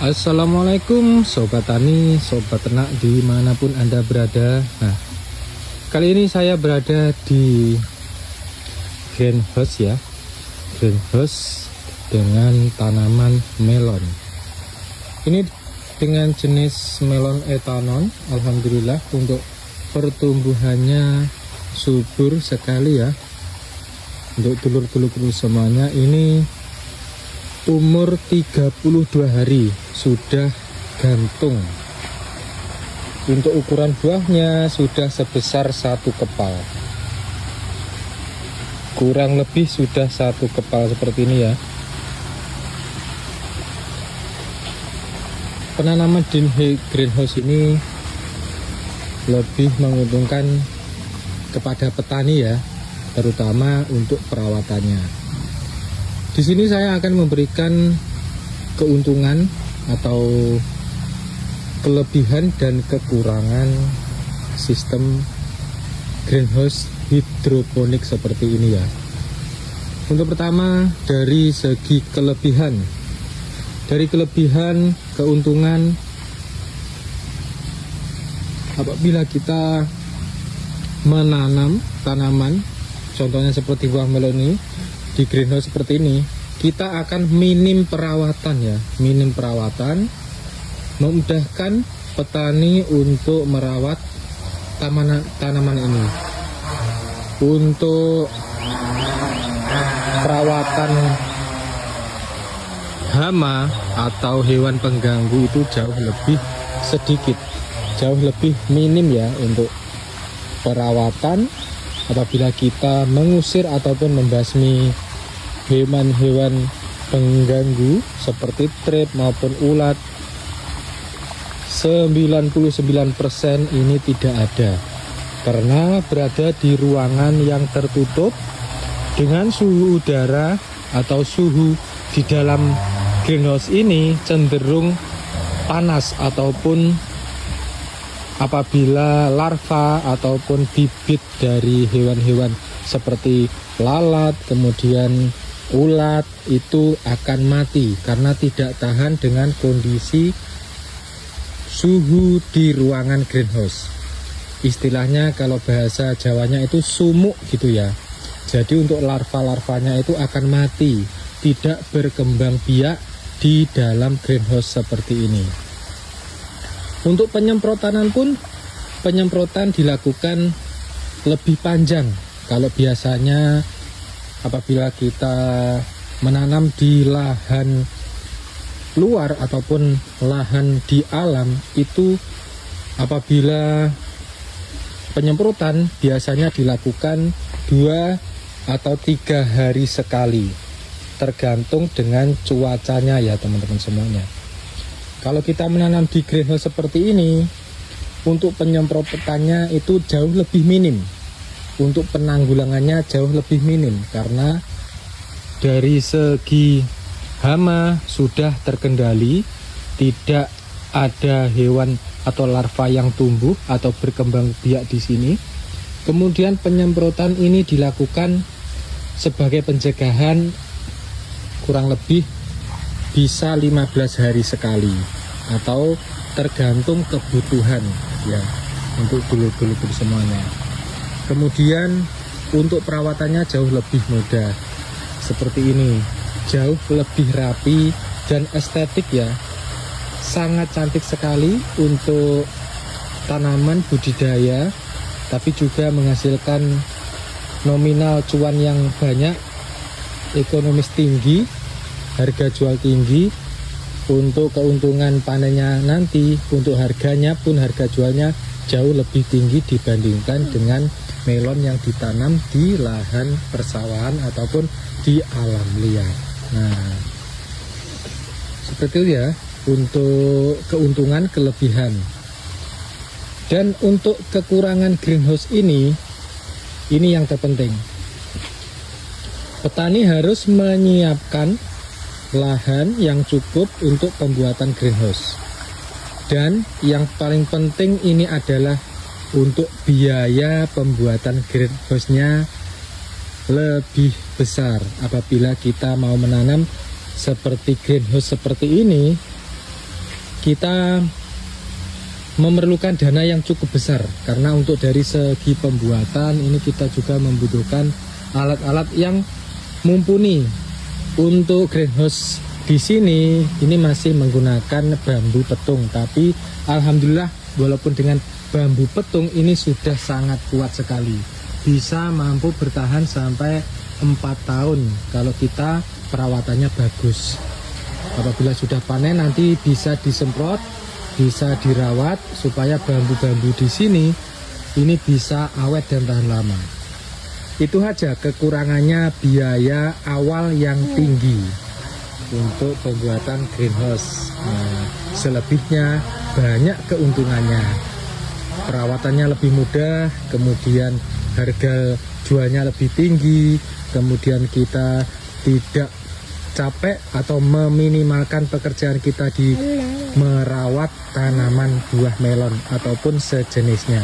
Assalamualaikum Sobat Tani, Sobat Ternak dimanapun Anda berada. Nah, kali ini saya berada di greenhouse ya. Greenhouse dengan tanaman melon. Ini dengan jenis melon etanon. Alhamdulillah untuk pertumbuhannya subur sekali ya. Untuk dulur-dulur semuanya ini umur 32 hari sudah gantung. Untuk ukuran buahnya sudah sebesar satu kepal, kurang lebih sudah satu kepal seperti ini ya. Penanaman di greenhouse ini lebih menguntungkan kepada petani ya, terutama untuk perawatannya. Di sini saya akan memberikan keuntungan atau kelebihan dan kekurangan sistem greenhouse hidroponik seperti ini ya. Untuk pertama dari segi kelebihan. Dari kelebihan keuntungan, apabila kita menanam tanaman, contohnya seperti buah melon ini, di greenhouse seperti ini, kita akan minim perawatan ya, minim perawatan, memudahkan petani untuk merawat tanaman ini. Untuk perawatan hama atau hewan pengganggu itu jauh lebih sedikit, jauh lebih minim ya untuk perawatan. Apabila kita mengusir ataupun membasmi hewan-hewan pengganggu seperti trip maupun ulat, 99% ini tidak ada, karena berada di ruangan yang tertutup dengan suhu udara atau suhu di dalam greenhouse ini cenderung panas, ataupun apabila larva ataupun bibit dari hewan-hewan seperti lalat, kemudian ulat itu akan mati karena tidak tahan dengan kondisi suhu di ruangan greenhouse. Istilahnya kalau bahasa Jawanya itu sumuk gitu ya. Jadi untuk larva-larvanya itu akan mati, tidak berkembang biak di dalam greenhouse seperti ini. Untuk penyemprotan pun, penyemprotan dilakukan lebih panjang. Kalau biasanya apabila kita menanam di lahan luar ataupun lahan di alam, itu apabila penyemprotan biasanya dilakukan 2 atau 3 hari sekali, tergantung dengan cuacanya ya teman-teman semuanya. Kalau kita menanam di greenhouse seperti ini, untuk penyemprotannya itu jauh lebih minim, untuk penanggulangannya jauh lebih minim, karena dari segi hama sudah terkendali, tidak ada hewan atau larva yang tumbuh atau berkembang biak di sini. Kemudian penyemprotan ini dilakukan sebagai pencegahan kurang lebih bisa 15 hari sekali, atau tergantung kebutuhan ya untuk dulur-dulur semuanya. Kemudian untuk perawatannya jauh lebih mudah seperti ini, jauh lebih rapi dan estetik ya, sangat cantik sekali untuk tanaman budidaya, tapi juga menghasilkan nominal cuan yang banyak, ekonomis tinggi, harga jual tinggi. Untuk keuntungan panennya nanti, untuk harganya pun, harga jualnya jauh lebih tinggi dibandingkan dengan melon yang ditanam di lahan persawahan ataupun di alam liar. Nah, seperti itu ya untuk keuntungan kelebihan. Dan untuk kekurangan greenhouse ini yang terpenting. Petani harus menyiapkan lahan yang cukup untuk pembuatan greenhouse. Dan yang paling penting ini adalah untuk biaya pembuatan greenhouse-nya lebih besar. Apabila kita mau menanam seperti greenhouse seperti ini, kita memerlukan dana yang cukup besar, karena untuk dari segi pembuatan ini kita juga membutuhkan alat-alat yang mumpuni. Untuk greenhouse di sini ini masih menggunakan bambu petung, tapi alhamdulillah walaupun dengan bambu petung ini sudah sangat kuat sekali, bisa mampu bertahan sampai 4 tahun kalau kita perawatannya bagus. Apabila sudah panen nanti bisa disemprot, bisa dirawat supaya bambu-bambu di sini ini bisa awet dan tahan lama. Itu saja kekurangannya, biaya awal yang tinggi untuk pembuatan greenhouse. Nah, selebihnya banyak keuntungannya. Perawatannya lebih mudah, kemudian harga jualnya lebih tinggi, kemudian kita tidak capek atau meminimalkan pekerjaan kita di merawat tanaman buah melon ataupun sejenisnya.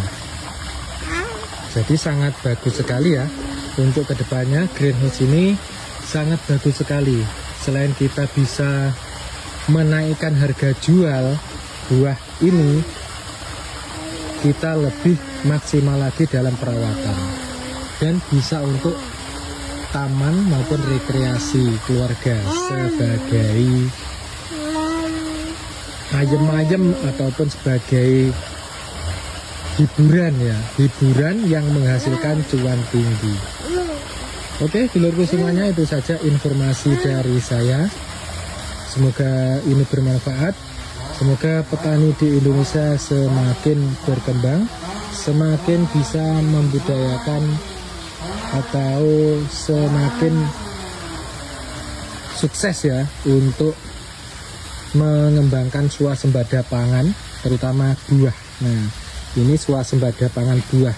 Jadi sangat bagus sekali ya untuk kedepannya. Greenhouse ini sangat bagus sekali. Selain kita bisa menaikkan harga jual buah ini, kita lebih maksimal lagi dalam perawatan dan bisa untuk taman maupun rekreasi keluarga sebagai ayem-ayem ataupun sebagai hiburan ya, hiburan yang menghasilkan cuan tinggi. Oke, dulurku semuanya, itu saja informasi dari saya. Semoga ini bermanfaat. Semoga petani di Indonesia semakin berkembang, semakin bisa membudayakan atau semakin sukses ya untuk mengembangkan swasembada pangan, terutama buah. Nah, ini swasembada pangan buah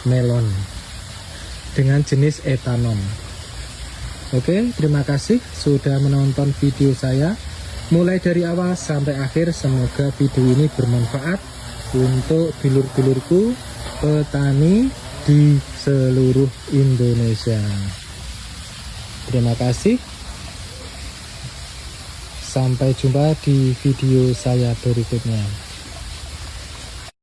melon dengan jenis etanon. Oke, terima kasih sudah menonton video saya mulai dari awal sampai akhir. Semoga video ini bermanfaat untuk dulur-dulurku petani di seluruh Indonesia. Terima kasih. Sampai jumpa di video saya berikutnya.